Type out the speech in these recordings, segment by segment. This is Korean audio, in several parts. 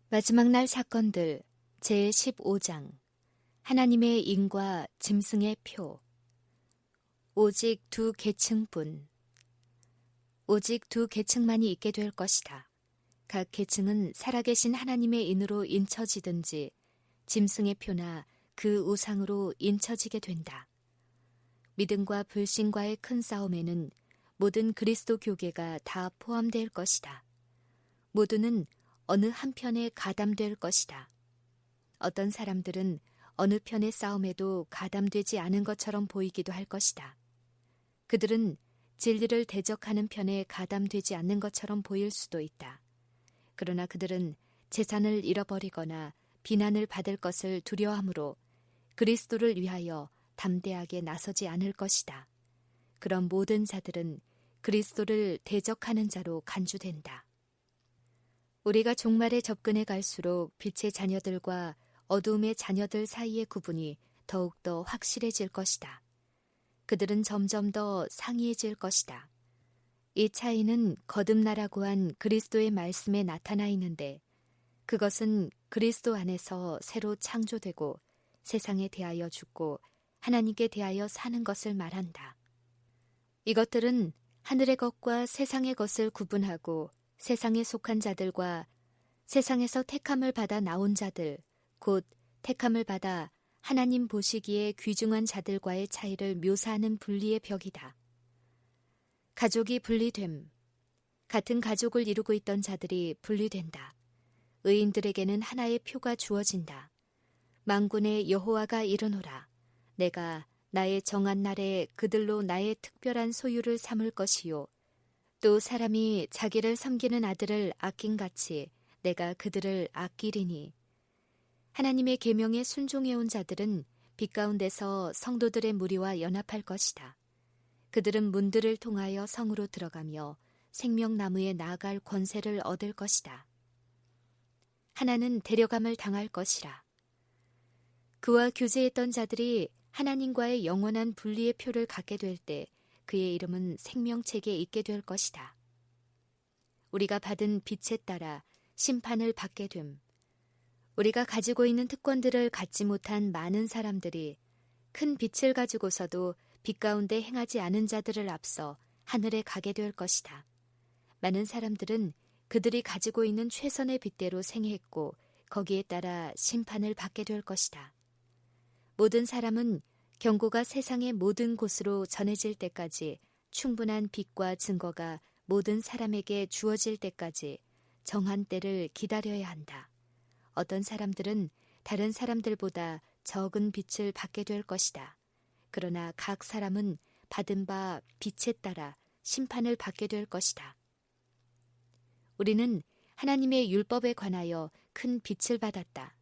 마지막 날 사건들 제15장 하나님의 인과 짐승의 표. 오직 두 계층뿐. 오직 두 계층만이 있게 될 것이다. 각 계층은 살아계신 하나님의 인으로 인쳐지든지 짐승의 표나 그 우상으로 인쳐지게 된다. 믿음과 불신과의 큰 싸움에는 모든 그리스도 교계가 다 포함될 것이다. 모두는 어느 한편에 가담될 것이다. 어떤 사람들은 어느 편의 싸움에도 가담되지 않은 것처럼 보이기도 할 것이다. 그들은 진리를 대적하는 편에 가담되지 않는 것처럼 보일 수도 있다. 그러나 그들은 재산을 잃어버리거나 비난을 받을 것을 두려워하므로 그리스도를 위하여 담대하게 나서지 않을 것이다. 그런 모든 자들은 그리스도를 대적하는 자로 간주된다. 우리가 종말에 접근해 갈수록 빛의 자녀들과 어두움의 자녀들 사이의 구분이 더욱더 확실해질 것이다. 그들은 점점 더 상이해질 것이다. 이 차이는 거듭나라고 한 그리스도의 말씀에 나타나 있는데 그것은 그리스도 안에서 새로 창조되고 세상에 대하여 죽고 하나님께 대하여 사는 것을 말한다. 이것들은 하늘의 것과 세상의 것을 구분하고 세상에 속한 자들과 세상에서 택함을 받아 나온 자들, 곧 택함을 받아 하나님 보시기에 귀중한 자들과의 차이를 묘사하는 분리의 벽이다. 가족이 분리됨. 같은 가족을 이루고 있던 자들이 분리된다. 의인들에게는 하나의 표가 주어진다. 만군의 여호와가 이르노라. 내가 나의 정한 날에 그들로 나의 특별한 소유를 삼을 것이요. 또 사람이 자기를 섬기는 아들을 아낀같이 내가 그들을 아끼리니. 하나님의 계명에 순종해온 자들은 빛 가운데서 성도들의 무리와 연합할 것이다. 그들은 문들을 통하여 성으로 들어가며 생명나무에 나아갈 권세를 얻을 것이다. 하나는 데려감을 당할 것이라. 그와 교제했던 자들이 하나님과의 영원한 분리의 표를 갖게 될 때 그의 이름은 생명책에 있게 될 것이다. 우리가 받은 빛에 따라 심판을 받게 됨. 우리가 가지고 있는 특권들을 갖지 못한 많은 사람들이 큰 빛을 가지고서도 빛 가운데 행하지 않은 자들을 앞서 하늘에 가게 될 것이다. 많은 사람들은 그들이 가지고 있는 최선의 빛대로 생애했고 거기에 따라 심판을 받게 될 것이다. 모든 사람은 경고가 세상의 모든 곳으로 전해질 때까지 충분한 빛과 증거가 모든 사람에게 주어질 때까지 정한 때를 기다려야 한다. 어떤 사람들은 다른 사람들보다 적은 빛을 받게 될 것이다. 그러나 각 사람은 받은 바 빛에 따라 심판을 받게 될 것이다. 우리는 하나님의 율법에 관하여 큰 빛을 받았다.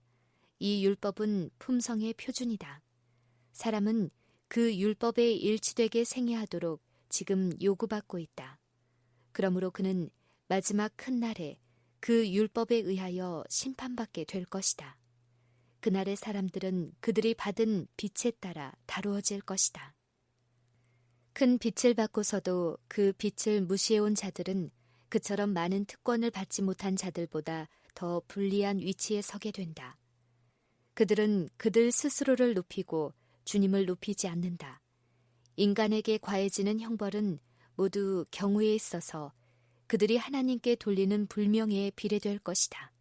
이 율법은 품성의 표준이다. 사람은 그 율법에 일치되게 생애하도록 지금 요구받고 있다. 그러므로 그는 마지막 큰 날에 그 율법에 의하여 심판받게 될 것이다. 그날의 사람들은 그들이 받은 빛에 따라 다루어질 것이다. 큰 빛을 받고서도 그 빛을 무시해온 자들은 그처럼 많은 특권을 받지 못한 자들보다 더 불리한 위치에 서게 된다. 그들은 그들 스스로를 높이고 주님을 높이지 않는다. 인간에게 과해지는 형벌은 모두 경우에 있어서 그들이 하나님께 돌리는 불명예에 비례될 것이다.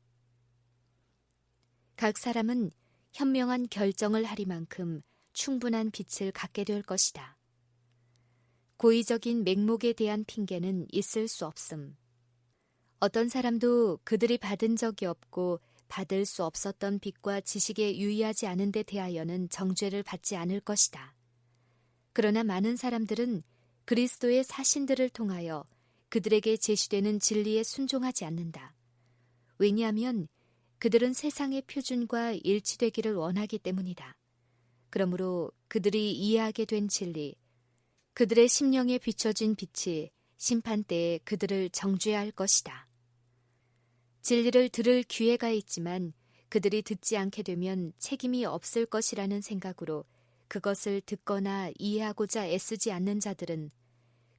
각 사람은 현명한 결정을 하리만큼 충분한 빛을 갖게 될 것이다. 고의적인 맹목에 대한 핑계는 있을 수 없음. 어떤 사람도 그들이 받은 적이 없고 받을 수 없었던 빛과 지식에 유의하지 않은 데 대하여는 정죄를 받지 않을 것이다. 그러나 많은 사람들은 그리스도의 사신들을 통하여 그들에게 제시되는 진리에 순종하지 않는다. 왜냐하면 그들은 세상의 표준과 일치되기를 원하기 때문이다. 그러므로 그들이 이해하게 된 진리, 그들의 심령에 비춰진 빛이 심판때에 그들을 정죄할 것이다. 진리를 들을 기회가 있지만 그들이 듣지 않게 되면 책임이 없을 것이라는 생각으로 그것을 듣거나 이해하고자 애쓰지 않는 자들은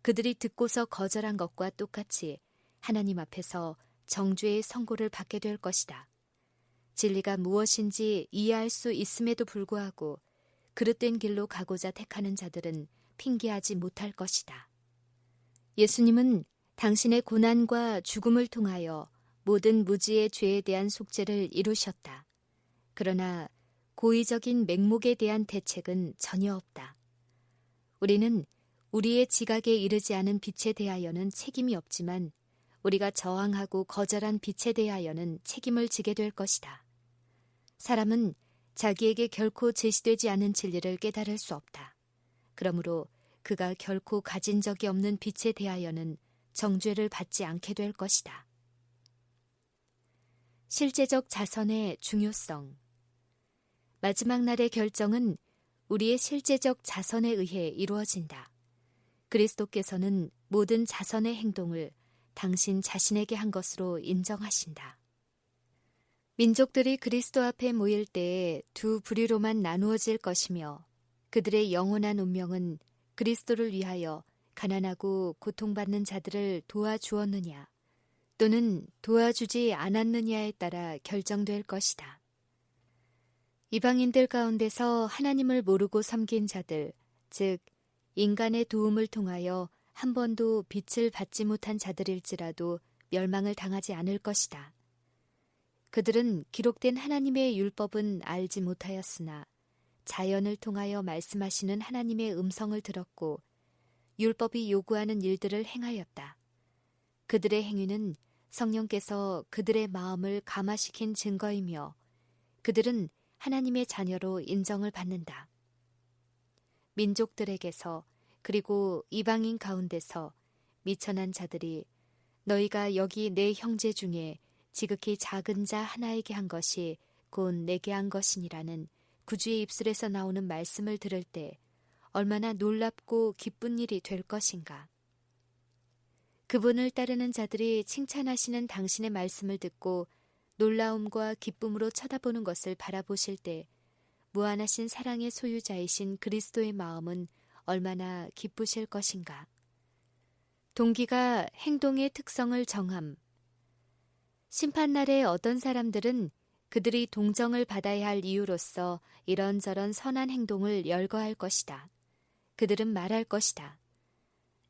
그들이 듣고서 거절한 것과 똑같이 하나님 앞에서 정죄의 선고를 받게 될 것이다. 진리가 무엇인지 이해할 수 있음에도 불구하고 그릇된 길로 가고자 택하는 자들은 핑계하지 못할 것이다. 예수님은 당신의 고난과 죽음을 통하여 모든 무지의 죄에 대한 속죄를 이루셨다. 그러나 고의적인 맹목에 대한 대책은 전혀 없다. 우리는 우리의 지각에 이르지 않은 빛에 대하여는 책임이 없지만 우리가 저항하고 거절한 빛에 대하여는 책임을 지게 될 것이다. 사람은 자기에게 결코 제시되지 않은 진리를 깨달을 수 없다. 그러므로 그가 결코 가진 적이 없는 빛에 대하여는 정죄를 받지 않게 될 것이다. 실제적 자선의 중요성. 마지막 날의 결정은 우리의 실제적 자선에 의해 이루어진다. 그리스도께서는 모든 자선의 행동을 당신 자신에게 한 것으로 인정하신다. 민족들이 그리스도 앞에 모일 때에 두 부류로만 나누어질 것이며 그들의 영원한 운명은 그리스도를 위하여 가난하고 고통받는 자들을 도와주었느냐 또는 도와주지 않았느냐에 따라 결정될 것이다. 이방인들 가운데서 하나님을 모르고 섬긴 자들, 즉 인간의 도움을 통하여 한 번도 빛을 받지 못한 자들일지라도 멸망을 당하지 않을 것이다. 그들은 기록된 하나님의 율법은 알지 못하였으나 자연을 통하여 말씀하시는 하나님의 음성을 들었고 율법이 요구하는 일들을 행하였다. 그들의 행위는 성령께서 그들의 마음을 감화시킨 증거이며 그들은 하나님의 자녀로 인정을 받는다. 민족들에게서 그리고 이방인 가운데서 미천한 자들이 너희가 여기 내 형제 중에 지극히 작은 자 하나에게 한 것이 곧 내게 한 것이니라는 구주의 입술에서 나오는 말씀을 들을 때 얼마나 놀랍고 기쁜 일이 될 것인가. 그분을 따르는 자들이 칭찬하시는 당신의 말씀을 듣고 놀라움과 기쁨으로 쳐다보는 것을 바라보실 때 무한하신 사랑의 소유자이신 그리스도의 마음은 얼마나 기쁘실 것인가. 동기가 행동의 특성을 정함. 심판날에 어떤 사람들은 그들이 동정을 받아야 할 이유로서 이런저런 선한 행동을 열거할 것이다. 그들은 말할 것이다.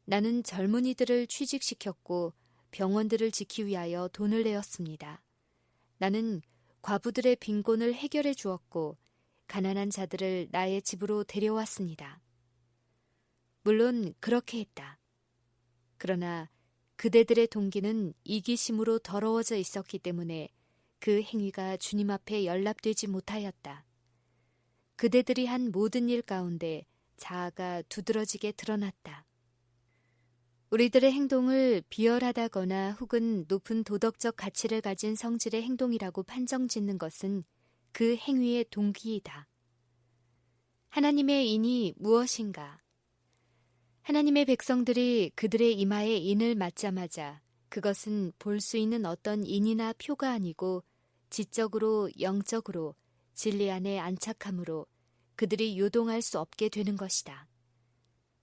나는 젊은이들을 취직시켰고 병원들을 지키기 위하여 돈을 내었습니다. 나는 과부들의 빈곤을 해결해 주었고 가난한 자들을 나의 집으로 데려왔습니다. 물론 그렇게 했다. 그러나 그대들의 동기는 이기심으로 더러워져 있었기 때문에 그 행위가 주님 앞에 연락되지 못하였다. 그대들이 한 모든 일 가운데 자아가 두드러지게 드러났다. 우리들의 행동을 비열하다거나 혹은 높은 도덕적 가치를 가진 성질의 행동이라고 판정짓는 것은 그 행위의 동기이다. 하나님의 인이 무엇인가? 하나님의 백성들이 그들의 이마에 인을 맞자마자 그것은 볼 수 있는 어떤 인이나 표가 아니고 지적으로 영적으로 진리 안에 안착함으로 그들이 요동할 수 없게 되는 것이다.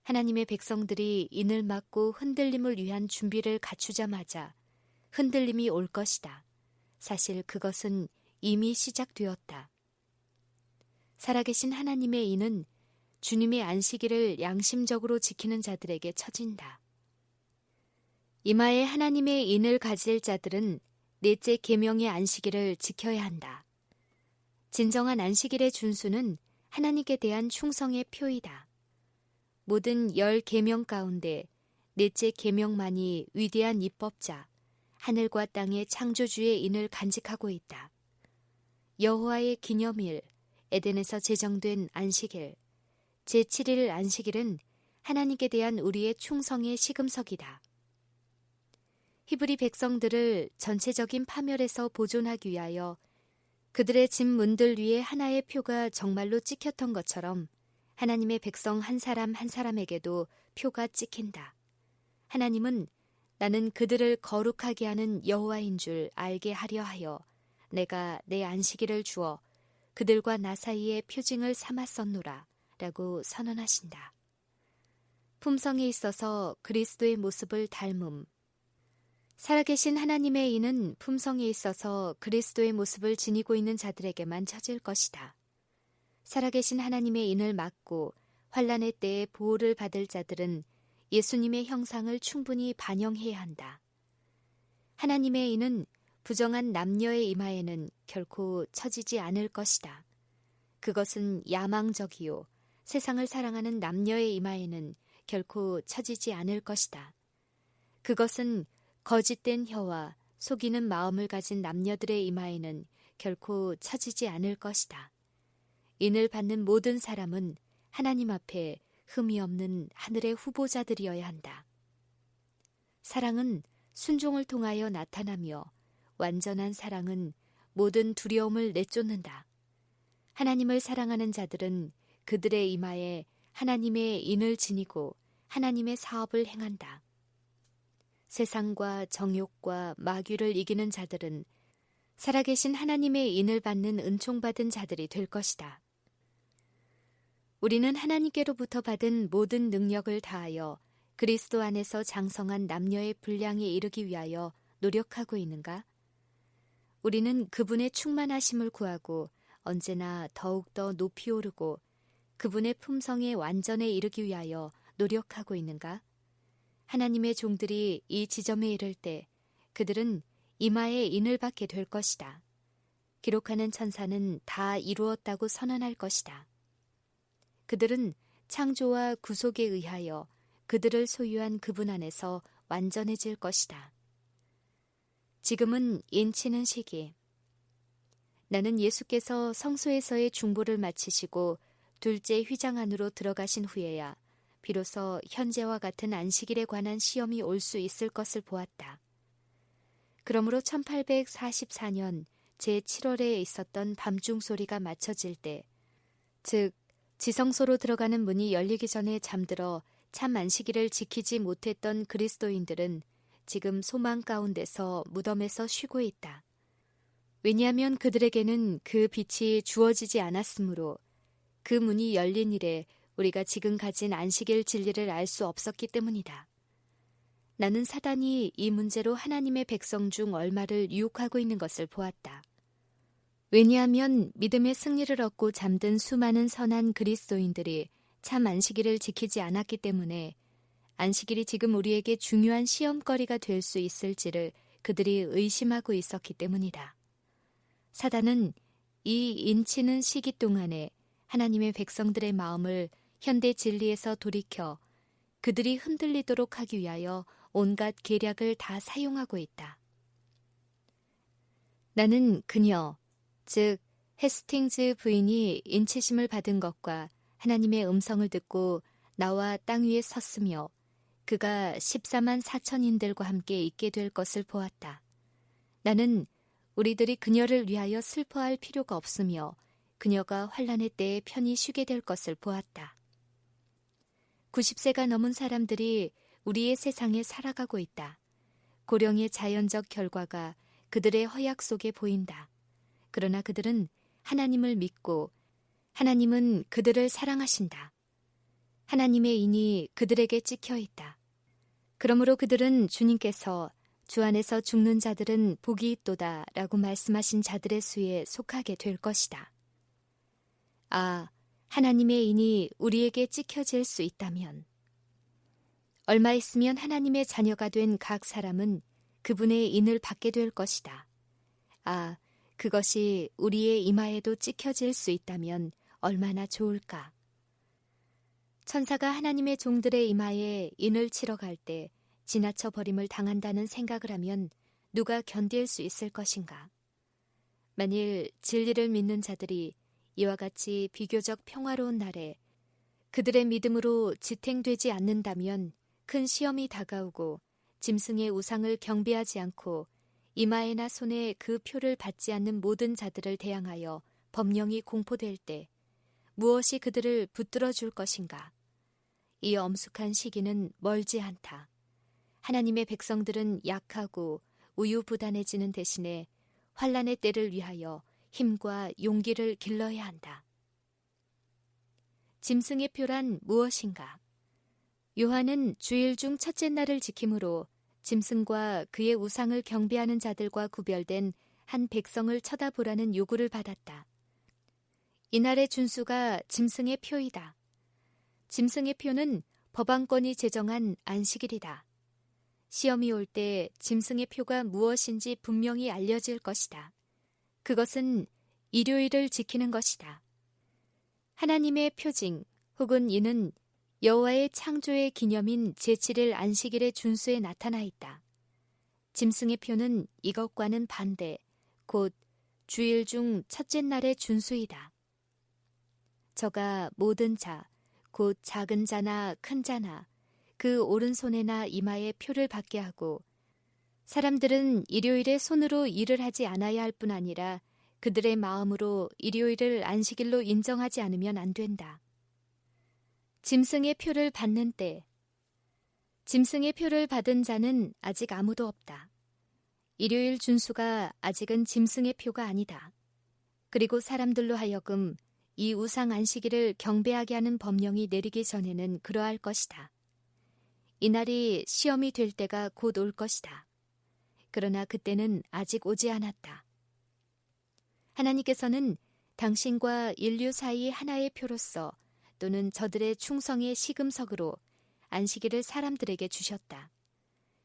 하나님의 백성들이 인을 맞고 흔들림을 위한 준비를 갖추자마자 흔들림이 올 것이다. 사실 그것은 이미 시작되었다. 살아계신 하나님의 인은 주님의 안식일을 양심적으로 지키는 자들에게 처진다. 이마에 하나님의 인을 가질 자들은 넷째 계명의 안식일을 지켜야 한다. 진정한 안식일의 준수는 하나님께 대한 충성의 표이다. 모든 10계명 가운데 넷째 계명만이 위대한 입법자, 하늘과 땅의 창조주의 인을 간직하고 있다. 여호와의 기념일, 에덴에서 제정된 안식일, 제7일 안식일은 하나님께 대한 우리의 충성의 시금석이다. 히브리 백성들을 전체적인 파멸에서 보존하기 위하여 그들의 집 문들 위에 하나의 표가 정말로 찍혔던 것처럼 하나님의 백성 한 사람 한 사람에게도 표가 찍힌다. 하나님은 나는 그들을 거룩하게 하는 여호와인 줄 알게 하려 하여 내가 내 안식일을 주어 그들과 나 사이에 표징을 삼았었노라 라고 선언하신다. 품성에 있어서 그리스도의 모습을 닮음. 살아계신 하나님의 인은 품성에 있어서 그리스도의 모습을 지니고 있는 자들에게만 처질 것이다. 살아계신 하나님의 인을 맡고 환난의 때에 보호를 받을 자들은 예수님의 형상을 충분히 반영해야 한다. 하나님의 인은 부정한 남녀의 이마에는 결코 처지지 않을 것이다. 그것은 야망적이요 세상을 사랑하는 남녀의 이마에는 결코 처지지 않을 것이다. 그것은 거짓된 혀와 속이는 마음을 가진 남녀들의 이마에는 결코 처지지 않을 것이다. 인을 받는 모든 사람은 하나님 앞에 흠이 없는 하늘의 후보자들이어야 한다. 사랑은 순종을 통하여 나타나며 완전한 사랑은 모든 두려움을 내쫓는다. 하나님을 사랑하는 자들은 그들의 이마에 하나님의 인을 지니고 하나님의 사업을 행한다. 세상과 정욕과 마귀를 이기는 자들은 살아계신 하나님의 인을 받는 은총받은 자들이 될 것이다. 우리는 하나님께로부터 받은 모든 능력을 다하여 그리스도 안에서 장성한 남녀의 분량에 이르기 위하여 노력하고 있는가? 우리는 그분의 충만하심을 구하고 언제나 더욱더 높이 오르고 그분의 품성의 완전에 이르기 위하여 노력하고 있는가? 하나님의 종들이 이 지점에 이를 때 그들은 이마에 인을 받게 될 것이다. 기록하는 천사는 다 이루었다고 선언할 것이다. 그들은 창조와 구속에 의하여 그들을 소유한 그분 안에서 완전해질 것이다. 지금은 인치는 시기. 나는 예수께서 성소에서의 중보를 마치시고 둘째 휘장 안으로 들어가신 후에야 비로소 현재와 같은 안식일에 관한 시험이 올 수 있을 것을 보았다. 그러므로 1844년 제7월에 있었던 밤중 소리가 맞춰질 때, 즉 지성소로 들어가는 문이 열리기 전에 잠들어 참 안식일을 지키지 못했던 그리스도인들은 지금 소망 가운데서 무덤에서 쉬고 있다. 왜냐하면 그들에게는 그 빛이 주어지지 않았으므로 그 문이 열린 이래 우리가 지금 가진 안식일 진리를 알 수 없었기 때문이다. 나는 사단이 이 문제로 하나님의 백성 중 얼마를 유혹하고 있는 것을 보았다. 왜냐하면 믿음의 승리를 얻고 잠든 수많은 선한 그리스도인들이 참 안식일을 지키지 않았기 때문에 안식일이 지금 우리에게 중요한 시험거리가 될 수 있을지를 그들이 의심하고 있었기 때문이다. 사단은 이 인치는 시기 동안에 하나님의 백성들의 마음을 현대 진리에서 돌이켜 그들이 흔들리도록 하기 위하여 온갖 계략을 다 사용하고 있다. 나는 그녀, 즉 헤스팅즈 부인이 인치심을 받은 것과 하나님의 음성을 듣고 나와 땅 위에 섰으며 그가 14만 4천인들과 함께 있게 될 것을 보았다. 나는 우리들이 그녀를 위하여 슬퍼할 필요가 없으며 그녀가 환난의 때에 편히 쉬게 될 것을 보았다. 90세가 넘은 사람들이 우리의 세상에 살아가고 있다. 고령의 자연적 결과가 그들의 허약 속에 보인다. 그러나 그들은 하나님을 믿고 하나님은 그들을 사랑하신다. 하나님의 인이 그들에게 찍혀 있다. 그러므로 그들은 주님께서 주 안에서 죽는 자들은 복이 있도다 라고 말씀하신 자들의 수에 속하게 될 것이다. 아, 하나님의 인이 우리에게 찍혀질 수 있다면 얼마 있으면 하나님의 자녀가 된 각 사람은 그분의 인을 받게 될 것이다. 아, 그것이 우리의 이마에도 찍혀질 수 있다면 얼마나 좋을까. 천사가 하나님의 종들의 이마에 인을 치러 갈 때 지나쳐 버림을 당한다는 생각을 하면 누가 견딜 수 있을 것인가. 만일 진리를 믿는 자들이 이와 같이 비교적 평화로운 날에 그들의 믿음으로 지탱되지 않는다면 큰 시험이 다가오고 짐승의 우상을 경배하지 않고 이마에나 손에 그 표를 받지 않는 모든 자들을 대항하여 법령이 공포될 때 무엇이 그들을 붙들어 줄 것인가. 이 엄숙한 시기는 멀지 않다. 하나님의 백성들은 약하고 우유부단해지는 대신에 환난의 때를 위하여 힘과 용기를 길러야 한다. 짐승의 표란 무엇인가? 요한은 주일 중 첫째 날을 지킴으로 짐승과 그의 우상을 경배하는 자들과 구별된 한 백성을 쳐다보라는 요구를 받았다. 이날의 준수가 짐승의 표이다. 짐승의 표는 법안권이 제정한 안식일이다. 시험이 올 때 짐승의 표가 무엇인지 분명히 알려질 것이다. 그것은 일요일을 지키는 것이다. 하나님의 표징 혹은 이는 여호와의 창조의 기념인 제7일 안식일의 준수에 나타나 있다. 짐승의 표는 이것과는 반대, 곧 주일 중 첫째 날의 준수이다. 저가 모든 자, 곧 작은 자나 큰 자나 그 오른손에나 이마에 표를 받게 하고 사람들은 일요일에 손으로 일을 하지 않아야 할 뿐 아니라 그들의 마음으로 일요일을 안식일로 인정하지 않으면 안 된다. 짐승의 표를 받는 때, 짐승의 표를 받은 자는 아직 아무도 없다. 일요일 준수가 아직은 짐승의 표가 아니다. 그리고 사람들로 하여금 이 우상 안식일을 경배하게 하는 법령이 내리기 전에는 그러할 것이다. 이날이 시험이 될 때가 곧 올 것이다. 그러나 그때는 아직 오지 않았다. 하나님께서는 당신과 인류 사이 하나의 표로서 또는 저들의 충성의 시금석으로 안식일을 사람들에게 주셨다.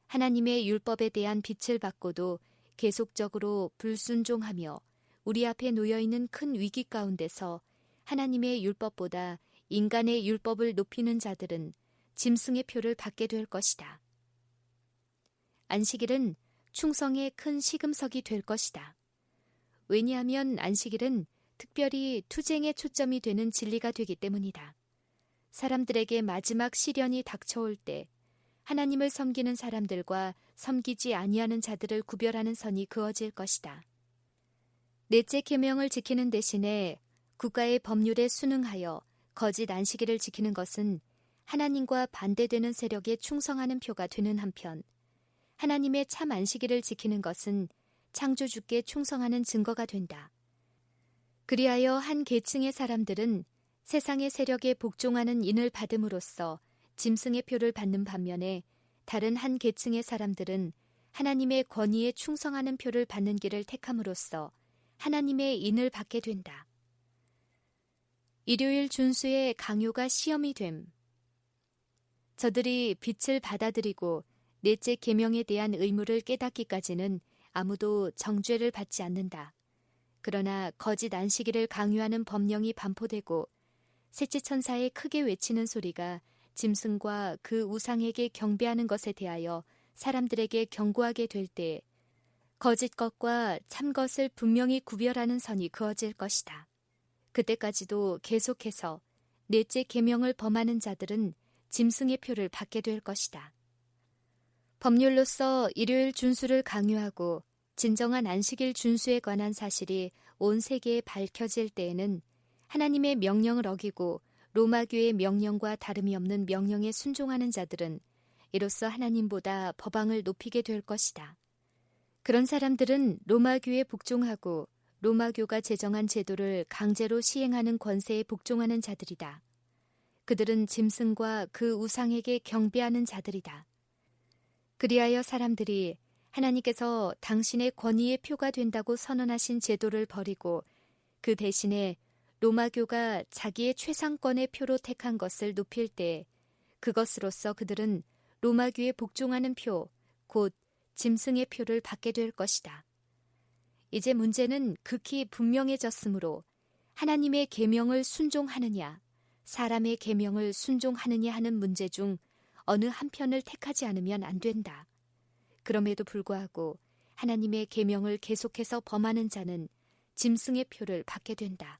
하나님의 율법에 대한 빛을 받고도 계속적으로 불순종하며 우리 앞에 놓여있는 큰 위기 가운데서 하나님의 율법보다 인간의 율법을 높이는 자들은 짐승의 표를 받게 될 것이다. 안식일은 충성의 큰 시금석이 될 것이다. 왜냐하면 안식일은 특별히 투쟁에 초점이 되는 진리가 되기 때문이다. 사람들에게 마지막 시련이 닥쳐올 때 하나님을 섬기는 사람들과 섬기지 아니하는 자들을 구별하는 선이 그어질 것이다. 넷째 계명을 지키는 대신에 국가의 법률에 순응하여 거짓 안식일을 지키는 것은 하나님과 반대되는 세력에 충성하는 표가 되는 한편 하나님의 참 안식일을 지키는 것은 창조주께 충성하는 증거가 된다. 그리하여 한 계층의 사람들은 세상의 세력에 복종하는 인을 받음으로써 짐승의 표를 받는 반면에 다른 한 계층의 사람들은 하나님의 권위에 충성하는 표를 받는 길을 택함으로써 하나님의 인을 받게 된다. 일요일 준수의 강요가 시험이 됨. 저들이 빛을 받아들이고 넷째 계명에 대한 의무를 깨닫기까지는 아무도 정죄를 받지 않는다. 그러나 거짓 안식일을 강요하는 법령이 반포되고 셋째 천사의 크게 외치는 소리가 짐승과 그 우상에게 경배하는 것에 대하여 사람들에게 경고하게 될 때 거짓 것과 참 것을 분명히 구별하는 선이 그어질 것이다. 그때까지도 계속해서 넷째 계명을 범하는 자들은 짐승의 표를 받게 될 것이다. 법률로서 일요일 준수를 강요하고 진정한 안식일 준수에 관한 사실이 온 세계에 밝혀질 때에는 하나님의 명령을 어기고 로마교의 명령과 다름이 없는 명령에 순종하는 자들은 이로써 하나님보다 법왕을 높이게 될 것이다. 그런 사람들은 로마교에 복종하고 로마교가 제정한 제도를 강제로 시행하는 권세에 복종하는 자들이다. 그들은 짐승과 그 우상에게 경배하는 자들이다. 그리하여 사람들이 하나님께서 당신의 권위의 표가 된다고 선언하신 제도를 버리고 그 대신에 로마교가 자기의 최상권의 표로 택한 것을 높일 때 그것으로서 그들은 로마교에 복종하는 표, 곧 짐승의 표를 받게 될 것이다. 이제 문제는 극히 분명해졌으므로 하나님의 계명을 순종하느냐, 사람의 계명을 순종하느냐 하는 문제 중 어느 한편을 택하지 않으면 안 된다. 그럼에도 불구하고 하나님의 계명을 계속해서 범하는 자는 짐승의 표를 받게 된다.